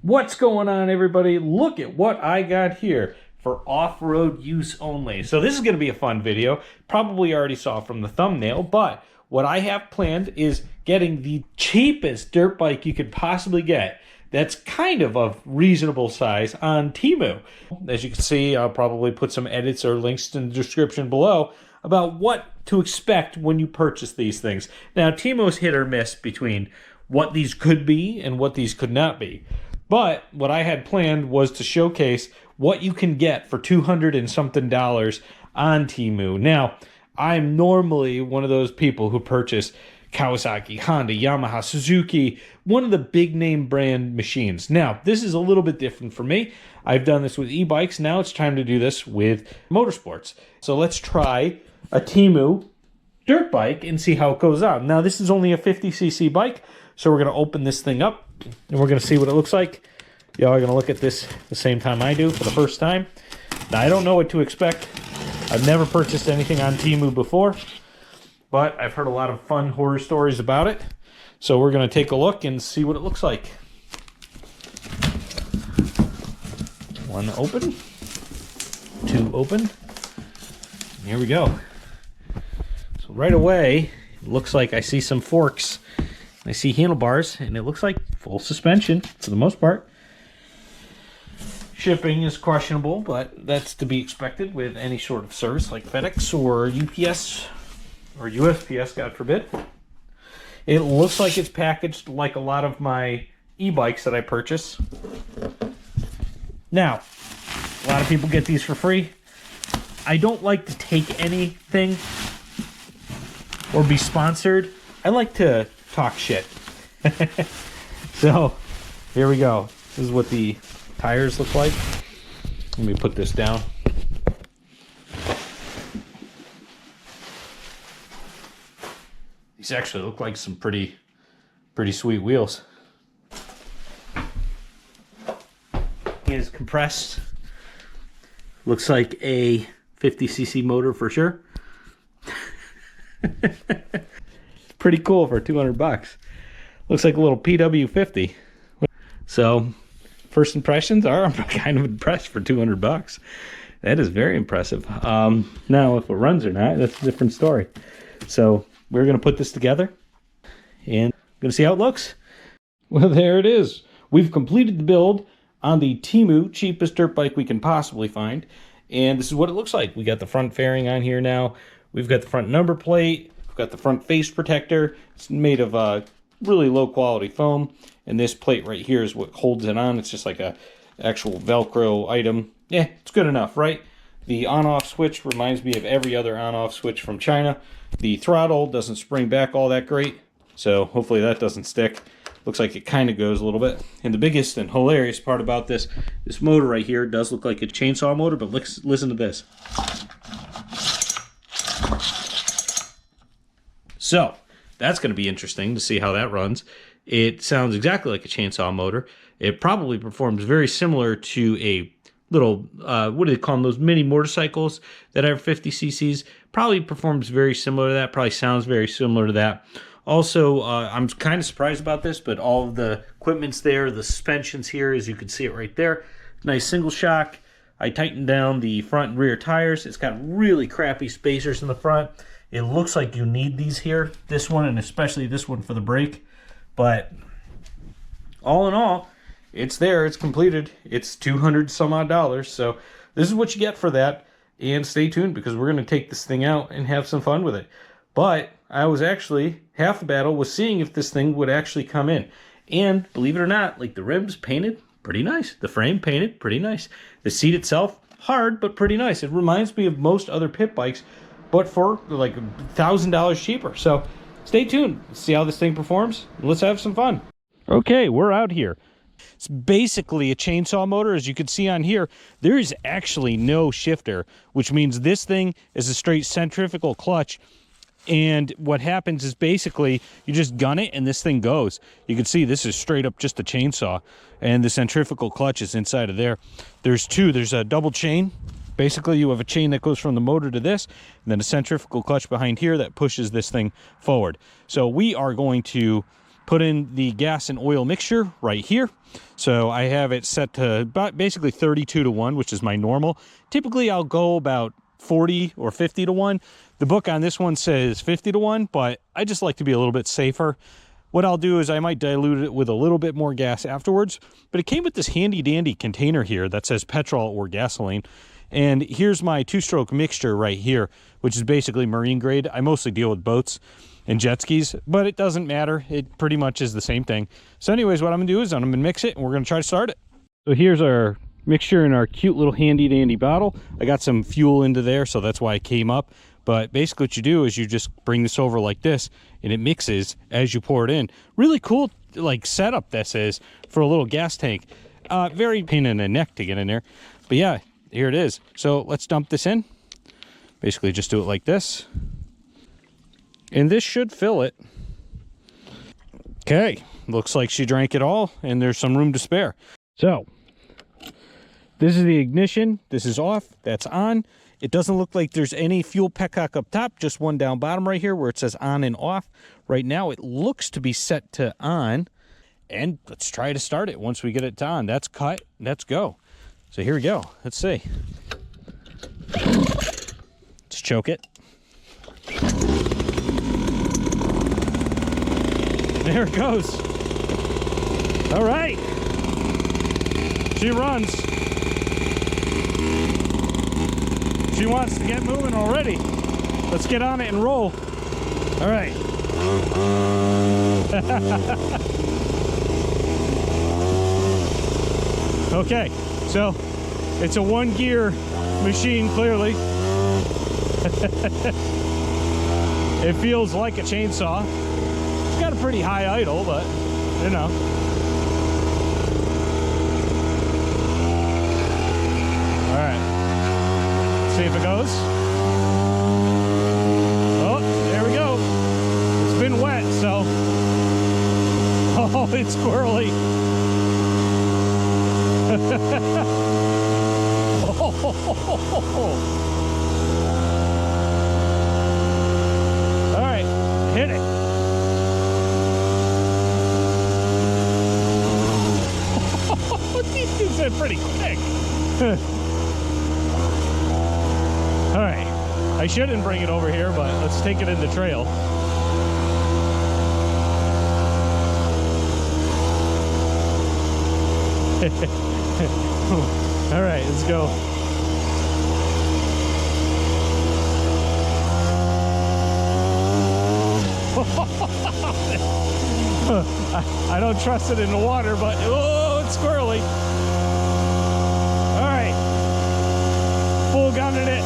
What's going on, everybody? Look at what I got here for off-road use only. So this is going to be a fun video. Probably already saw from the thumbnail, but what I have planned is getting the cheapest dirt bike you could possibly get. That's kind of reasonable size on Temu. As you can see, I'll probably put some edits or links in the description below about what to expect when you purchase these things. Now, Temu's hit or miss between what these could be and what these could not be. But what I had planned was to showcase what you can get for $200 and something on Temu. Now, I'm normally one of those people who purchase Kawasaki, Honda, Yamaha, Suzuki, one of the big name brand machines. Now, this is a little bit different for me. I've done this with e-bikes. Now it's time to do this with motorsports. So let's try a Temu dirt bike and see how it goes on. Now, this is only a 50cc bike, so we're going to open this thing up and we're going to see what it looks like. Y'all are going to look at this the same time I do for the first time. Now, I don't know what to expect. I've never purchased anything on Temu before, but I've heard a lot of fun horror stories about it. So we're going to take a look and see what it looks like. One open, two open. Here we go. So right away, it looks like I see some forks. I see handlebars, and it looks like full suspension for the most part. Shipping is questionable, but that's to be expected with any sort of service like FedEx or UPS or USPS, God forbid. It looks like it's packaged like a lot of my e-bikes that I purchase. Now, a lot of people get these for free. I don't like to take anything or be sponsored. I like to talk shit. So, here we go. This is what the tires look like. Let me put this down. These actually look like some pretty sweet wheels. It is compressed. Looks like a 50cc motor for sure. Pretty cool for 200 bucks. Looks like a little PW50. So, first impressions are I'm kind of impressed for 200 bucks. That is very impressive. Now, if it runs or not, that's a different story. So, we're going to put this together and going to see how it looks. Well, there it is. We've completed the build on the Temu cheapest dirt bike we can possibly find. And this is what it looks like. We got the front fairing on here now. We've got the front number plate. We've got the front face protector. It's made of really low quality foam. And this plate right here is what holds it on. It's just like a actual Velcro item. Yeah, it's good enough, right? The on-off switch reminds me of every other on-off switch from China. The throttle doesn't spring back all that great, so hopefully that doesn't stick. Looks like it kind of goes a little bit. And the biggest and hilarious part about this motor right here does look like a chainsaw motor, but listen to this. So, that's going to be interesting to see how that runs. It sounds exactly like a chainsaw motor. It probably performs very similar to a little, what do they call them, those mini motorcycles that are 50cc's. Probably performs very similar to that, probably sounds very similar to that. Also, I'm kind of surprised about this, but all of the equipment's there, the suspension's here, as you can see it right there. Nice single shock. I tightened down the front and rear tires. It's got really crappy spacers in the front. It looks like you need these here, this one and especially this one for the brake. But all in all, it's there, it's completed. It's $200 some odd. So this is what you get for that. And stay tuned because we're going to take this thing out and have some fun with it. But I was actually, half the battle was seeing if this thing would actually come in. And believe it or not, like the rims painted pretty nice. The frame painted pretty nice. The seat itself, hard but pretty nice. It reminds me of most other pit bikes, but for like $1,000 cheaper. So stay tuned. Let's see how this thing performs. Let's have some fun. Okay, we're out here. It's basically a chainsaw motor. As you can see on here, there is actually no shifter, which means this thing is a straight centrifugal clutch. And what happens is basically you just gun it and this thing goes. You can see this is straight up just a chainsaw, and the centrifugal clutch is inside of there. There's two. There's a double chain. Basically, you have a chain that goes from the motor to this, and then a centrifugal clutch behind here that pushes this thing forward. So we are going to put in the gas and oil mixture right here. So I have it set to about basically 32 to 1, which is my normal. Typically I'll go about 40 or 50 to 1. The book on this one says 50 to 1, but I just like to be a little bit safer. What I'll do is I might dilute it with a little bit more gas afterwards, but it came with this handy dandy container here that says petrol or gasoline. And here's my 2-stroke mixture right here, which is basically marine grade. I mostly deal with boats and jet skis, but it doesn't matter. It pretty much is the same thing. So anyways, what I'm gonna do is I'm gonna mix it and we're gonna try to start it. So here's our mixture in our cute little handy dandy bottle. I got some fuel into there, so that's why it came up. But basically what you do is you just bring this over like this and it mixes as you pour it in. Really cool like setup this is for a little gas tank. Very pain in the neck to get in there. But yeah, here it is. So let's dump this in. Basically just do it like this. And this should fill it. Okay, looks like she drank it all and there's some room to spare. So this is the ignition. This is off, that's on. It doesn't look like there's any fuel petcock up top, just one down bottom right here where it says on and off. Right now it looks to be set to on. And let's try to start it once we get it to on. That's cut, let's go. So here we go, let's see. Let's choke it. There it goes. All right. She runs. She wants to get moving already. Let's get on it and roll. All right. Okay, so it's a 1-gear machine, clearly. It feels like a chainsaw. It's got a pretty high idle, but you know. All right. See if it goes. Oh, there we go. It's been wet, so. Oh, it's squirrely. All right, hit it. These things are pretty quick. All right, I shouldn't bring it over here, but let's take it in the trail. All right, let's go. I don't trust it in the water, but oh, it's squirrely. All right, full gun in it.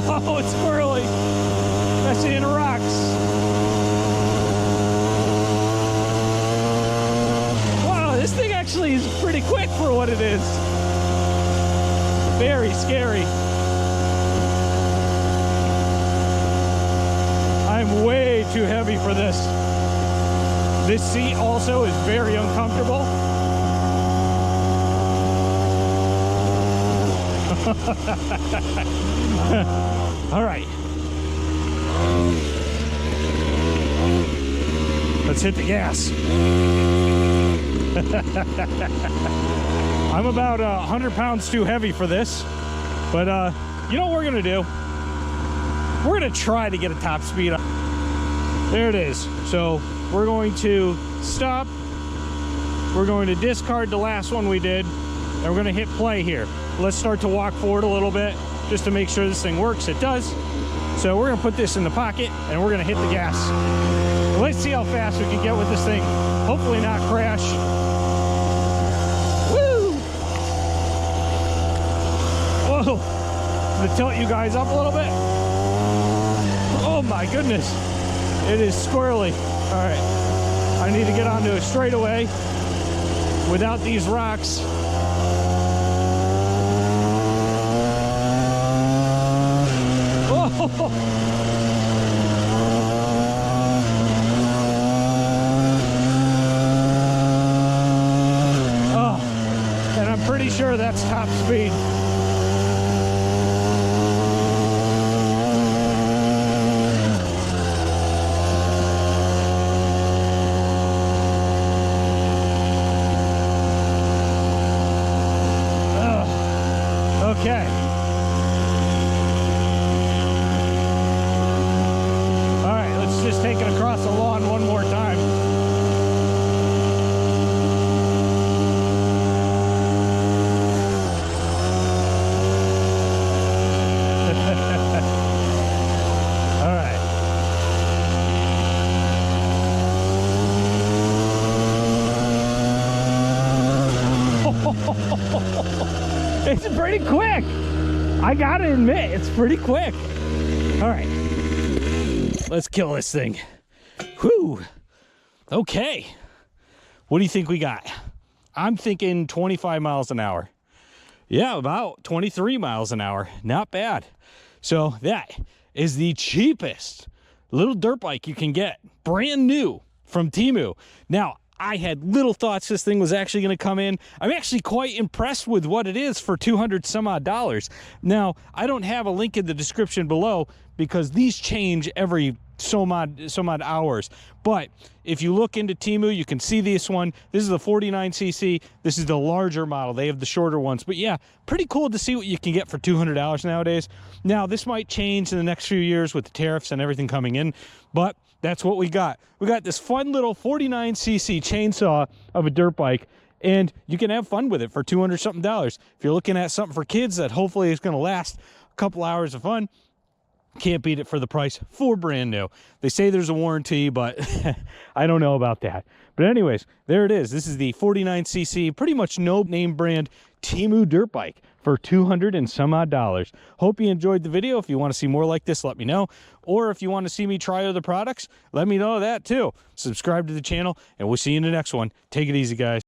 Oh, it's squirrely, especially in the rocks. Wow, this thing actually is pretty quick for what it is. Very scary. I'm way too heavy for this. This seat also is very uncomfortable. All right. Let's hit the gas. I'm about 100 pounds too heavy for this, but you know what we're gonna do? We're gonna try to get a top speed up. There it is. So we're going to stop. We're going to discard the last one we did, and we're gonna hit play here. Let's start to walk forward a little bit just to make sure this thing works. It does. So we're gonna put this in the pocket and we're gonna hit the gas. Let's see how fast we can get with this thing. Hopefully not crash. Woo! Whoa! I'm gonna tilt you guys up a little bit. Oh my goodness. It is squirrely. All right. I need to get onto a straightaway without these rocks. Oh! And I'm pretty sure that's top speed. take it across the lawn one more time. All right. It's pretty quick. I gotta admit, it's pretty quick. All right, let's kill this thing. Whew. Okay. What do you think we got? I'm thinking 25 miles an hour. Yeah, about 23 miles an hour. Not bad. So that is the cheapest little dirt bike you can get. Brand new from Temu. Now, I had little thoughts this thing was actually going to come in. I'm actually quite impressed with what it is for $200 some odd. Now, I don't have a link in the description below because these change every some odd hours. But if you look into Temu, you can see this one. This is the 49cc. This is the larger model. They have the shorter ones. But yeah, pretty cool to see what you can get for $200 nowadays. Now, this might change in the next few years with the tariffs and everything coming in, but that's what we got. We got this fun little 49cc chainsaw of a dirt bike, and you can have fun with it for $200 something. If you're looking at something for kids that hopefully is going to last a couple hours of fun, can't beat it for the price for brand new. They say there's a warranty, but I don't know about that. But anyways, there it is. This is the 49cc, pretty much no name brand Temu dirt bike for $200 and some odd. Hope you enjoyed the video. If you want to see more like this, let me know. Or if you want to see me try other products, let me know that too. Subscribe to the channel, and we'll see you in the next one. Take it easy, guys.